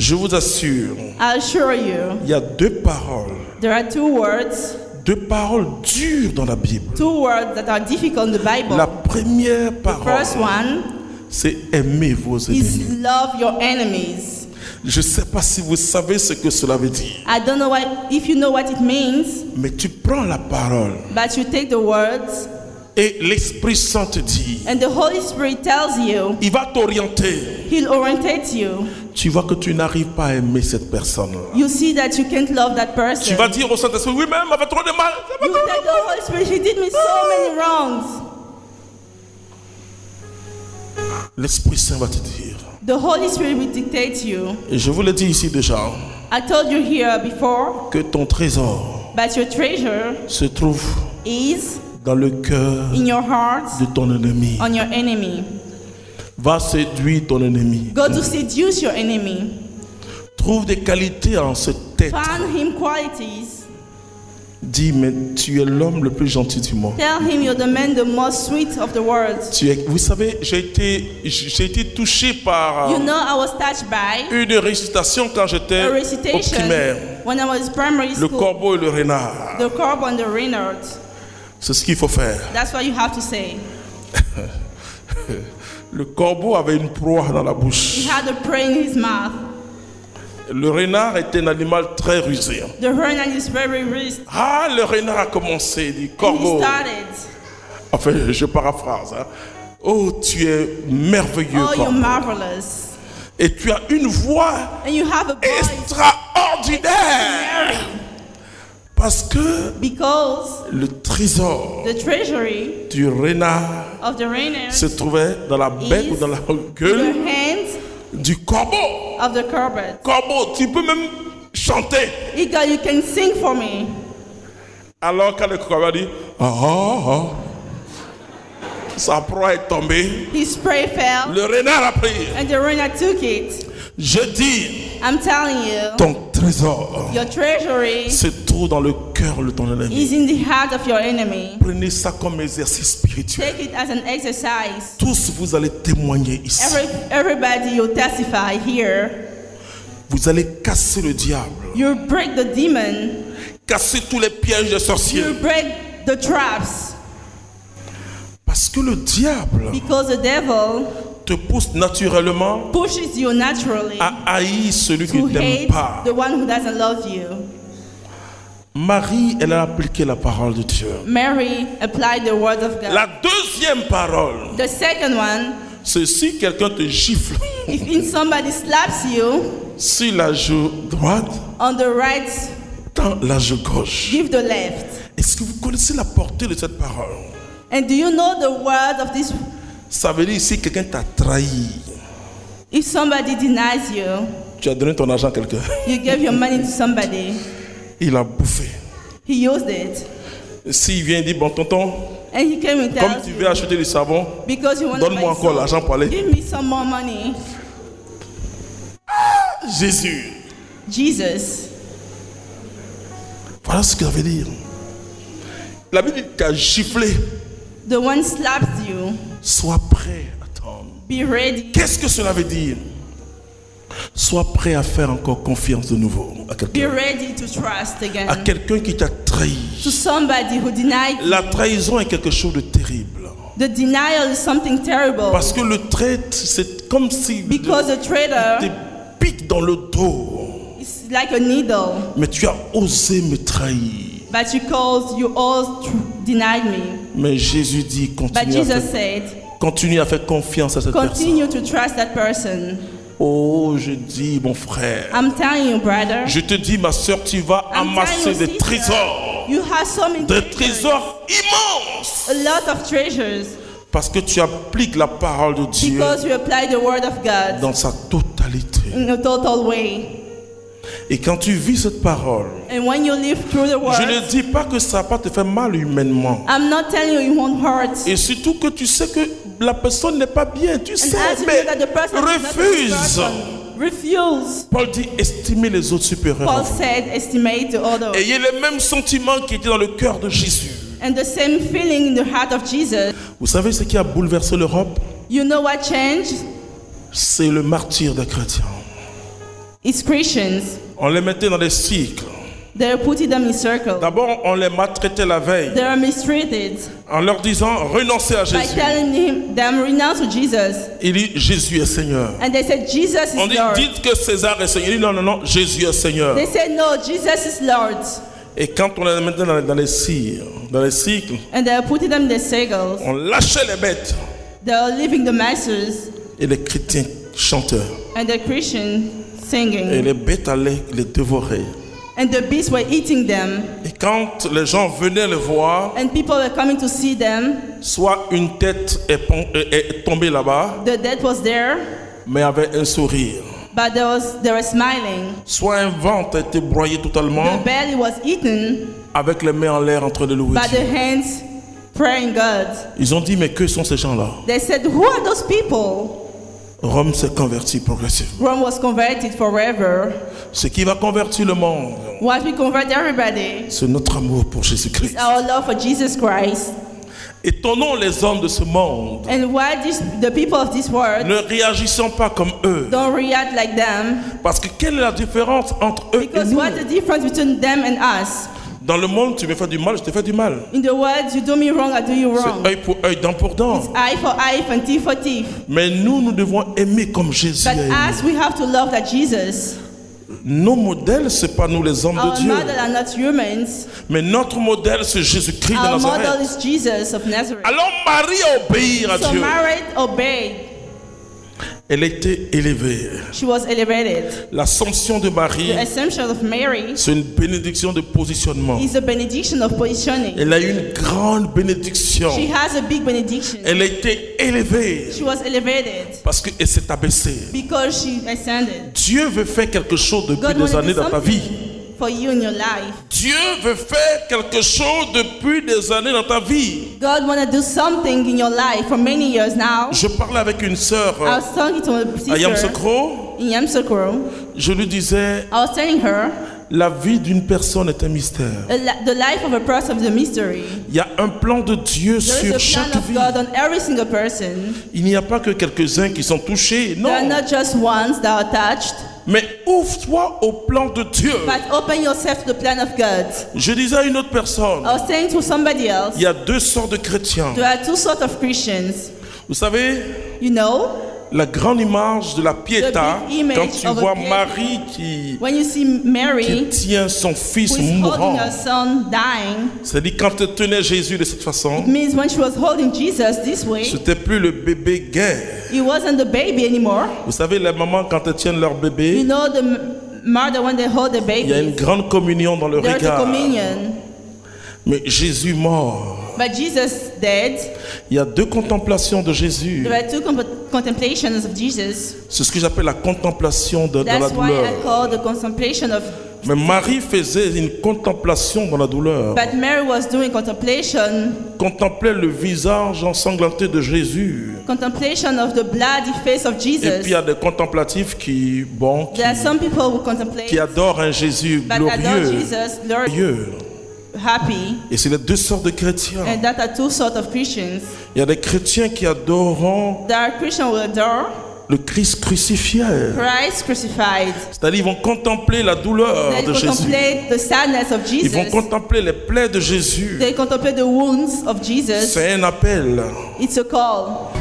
Je vous assure, I assure you, il y a deux paroles. there are two words, Deux paroles dures dans la Bible. two words that are difficult in the Bible. La première The parole, first one c'est aimer vos ennemis. is love your enemies. Je ne sais pas si vous savez ce que cela veut dire. I don't know if you know what it means, Mais tu prends la parole but you take the words et l'Esprit Saint te dit, and the Holy Spirit tells you, il va t'orienter. He'll orientate you. Tu vois que tu n'arrives pas à aimer cette personne-là. You see that you can't love that person. Tu vas dire au Saint-Esprit, oui, mais elle m'a fait trop de mal. You tell the Holy Spirit, He did me so many wrongs. L'Esprit Saint va te dire. The Holy Spirit will dictate you. Et je vous l'ai dit ici déjà, I told you here before, que ton trésor but your treasure se trouve is dans le cœur in your heart de ton ennemi. on your enemy. Va séduire ton ennemi. Go to seduce your enemy. Trouve des qualités en ce tête. Find him qualities. Dis, mais tu es l'homme le plus gentil du monde. Tell him you're the man the most sweet of the world. Vous savez, j'ai été touché par You know, I was touched by une récitation quand j'étais a au recitation primaire. when I was primary Le school. corbeau et le renard. The corb and the renard. C'est ce qu'il faut faire. That's what you have to say. Le corbeau avait une proie dans la bouche. He had a prey in his mouth. Le renard était un animal très rusé. The renard is very rich. Ah, le renard a commencé, il dit, And corbeau. he started. Enfin, je paraphrase. Hein. Oh, tu es merveilleux, Oh, you're corbeau. marvelous. Et tu as une voix And you have a voice. extraordinaire. Parce que Because le trésor the treasury du renard of the renard se trouvait dans la bec ou dans la the gueule hands du corbeau. of the corbeau. Corbeau, tu peux même chanter. Eagle, you can sing for me. Alors quand le corbeau a dit, sa proie est tombée, His prey fell, le renard a pris. and the renard took it. Je dis, I'm telling you, ton trésor your treasury se trouve dans le cœur de ton ennemi. is in the heart of your enemy. Prenez ça comme exercice spirituel. Take it as an exercise. Tous vous allez témoigner ici. Everybody, you testify here. Vous allez casser le diable, You break the demon. casser tous les pièges des sorciers. You break the traps. Parce que le diable Because the devil te pousse naturellement pushes you naturally à haïr celui qui to ne t'aime hate pas. the one who doesn't love you. Marie, elle a appliqué la parole de Dieu. Mary applied the word of God. La deuxième parole, The second one, c'est si quelqu'un te gifle if somebody slaps you sur la joue droite, on the right, dans la joue gauche. give the left. Est-ce que vous connaissez la portée de cette parole? And do you know the word of this? Ça veut dire si quelqu'un t'a trahi, If somebody denies you, tu as donné ton argent à quelqu'un, you gave your money to somebody, il a bouffé. he used it, S'il vient et dit, bon tonton, and he came and comme tells tu you, veux acheter du savon, because you want to donne-moi buy encore l'argent pour aller. give me some more money. Jésus. Jesus. Voilà ce que ça veut dire. La Bible dit qu'à gifler, The one slaps you. sois prêt à attendre. Be ready. Qu'est-ce que cela veut dire? Sois prêt à faire encore confiance de nouveau à Be quelqu'un. ready to trust À again. quelqu'un qui t'a trahi. To somebody who denied you. La trahison est quelque chose de terrible. The denial is something terrible. Parce que le traître, c'est comme si Because the te traitor pique dans le dos. is like a needle. Mais tu as osé me trahir. But you all denied me. Mais Jésus dit, But continue à faire confiance à cette personne. continue to trust that person. Oh, je dis, mon frère. I'm telling you, brother. Je te dis, ma soeur, tu vas I'm amasser telling you, des sister, trésors. You have so many Des treasures. trésors immenses. A lot of treasures. Parce que tu appliques la parole de Dieu Because you apply the word of God dans sa totalité. in a total way. Et quand tu vis cette parole, And when you live through the word, je ne dis pas que ça va pas te faire mal humainement. I'm not telling you it won't hurt. Et surtout que tu sais que la personne n'est pas bien. Tu And sais, as you mais know that the person is not a good refuse. person, refuse. Paul dit, estimez les autres supérieurs. à Paul vous. said, estimate the other. Ayez les mêmes sentiments qui étaient dans le cœur de Jésus. And the same feeling in the heart of Jesus. Vous savez ce qui a bouleversé l'Europe? You know what changed? C'est le martyre des chrétiens. It's Christians. On les mettait dans des cycles. They're putting them in circles. D'abord, on les maltraitait la veille They are mistreated en leur disant renoncez à by Jésus. telling them renounce to Jesus. Il dit Jésus est Seigneur. And they said Jesus On is dit Lord. dites que César est Seigneur. Il dit non, non, non, Jésus est Seigneur. They said no, Jesus is Lord. Et quand on les mettait dans les cycles, And they are putting them in the circles. on lâchait les bêtes They are leaving the masses et les chrétiens chanteurs. and the Christians Et singing. les bêtes allaient les dévorer. And the beasts were eating them. Et quand les gens venaient le voir, And people were coming to see them. soit une tête est tombée là-bas, The dead was there, mais avait un sourire. but they were smiling. Soit un ventre a été broyé totalement, The belly was eaten, avec les mains en l'air en train de louer but the Dieu. hands praying God. Ils ont dit, mais que sont ces gens-là? They said, who are those people? Rome s'est converti progressivement. Rome was converted forever. Ce qui va convertir le monde, What we convert everybody c'est notre amour pour Jésus-Christ. is our love for Jesus Christ. Étonnons les hommes de ce monde. And why the people of this world Ne réagissons pas comme eux. don't react like them? Parce que quelle est la différence entre eux et Because nous? what's the difference between them and us? Dans le monde, tu me fais du mal, je te fais du mal. In the world, you do me wrong, I do you wrong. C'est œil pour œil, dent pour dent. Eye for eye and teeth for teeth. Mais nous devons aimer comme Jésus a But aimé. us, we have to love like Jesus. Nos modèles, c'est pas nous les hommes Our de Dieu. model are not humans. Mais notre modèle, c'est Jésus-Christ de Our model Nazareth. is Jesus of Nazareth. Alors Marie a obéi à So Dieu. Mary obeyed. Elle était élevée. She was elevated. L'ascension de Marie, The assumption of Mary c'est une bénédiction de positionnement. is a benediction of positioning. Elle a eu une grande bénédiction. She has a big benediction. Elle a été élevée She was elevated parce qu'elle s'est abaissée. because she ascended. Dieu veut faire quelque chose depuis God des wanted années to do dans ta vie. something for you in your life. Dieu veut faire quelque chose depuis des années dans ta vie. God want to do something in your life for many years now. Je parlais avec une sœur I was talking to a à sister Yamsokro. in Yamsokro. Je lui disais, I was telling her la vie d'une personne est un mystère. the life of a person is a mystery. Il y a un plan de Dieu There sur is a chaque plan of vie. God on every single person. Il n'y a pas que quelques-uns qui sont touchés, There are non. not just ones that are touched, Mais ouvre-toi au plan de Dieu. but open yourself to the plan of God. Je disais à une autre personne, I was saying to somebody else, il y a deux sortes de chrétiens. there are two sorts of Christians. Vous savez, You know, la grande image de la Pietà, The big image quand tu of a vois Pietà. Marie qui when you see Mary, tient son fils who is holding mourant, her son dying, c'est-à-dire quand elle tenait Jésus de cette façon, it means when she was holding Jesus this way, c'était plus le bébé gay. he wasn't the baby anymore. Vous savez, les mamans, quand elles tiennent leur You bébé, know, the mother, when they hold the il y a une baby, grande communion dans le there's a regard. communion. Mais Jésus mort, But Jesus dead. il y a deux contemplations de Jésus. There are two contemplations of Jesus. C'est ce que j'appelle la contemplation de la That's why I douleur. call the contemplation of. Mais Marie faisait une contemplation dans la douleur. But Mary was doing contemplation Contemplait le visage ensanglanté de Jésus. of the bloody face of Et Jesus. puis il y a des contemplatifs qui There are some people who contemplate, qui adorent un Jésus but adore glorieux. Jesus, Lord, glorieux. happy. Et c'est les deux sortes de chrétiens. And that are two sorts of Christians. Il y a des chrétiens qui adoreront There are Christians who adore le Christ crucifié. Christ crucified. C'est-à-dire ils vont contempler la douleur They de Jésus. contemplate the sadness of Ils vont Jesus. contempler les plaies de Jésus. They contemplate the wounds of Jesus. C'est un appel. It's a call.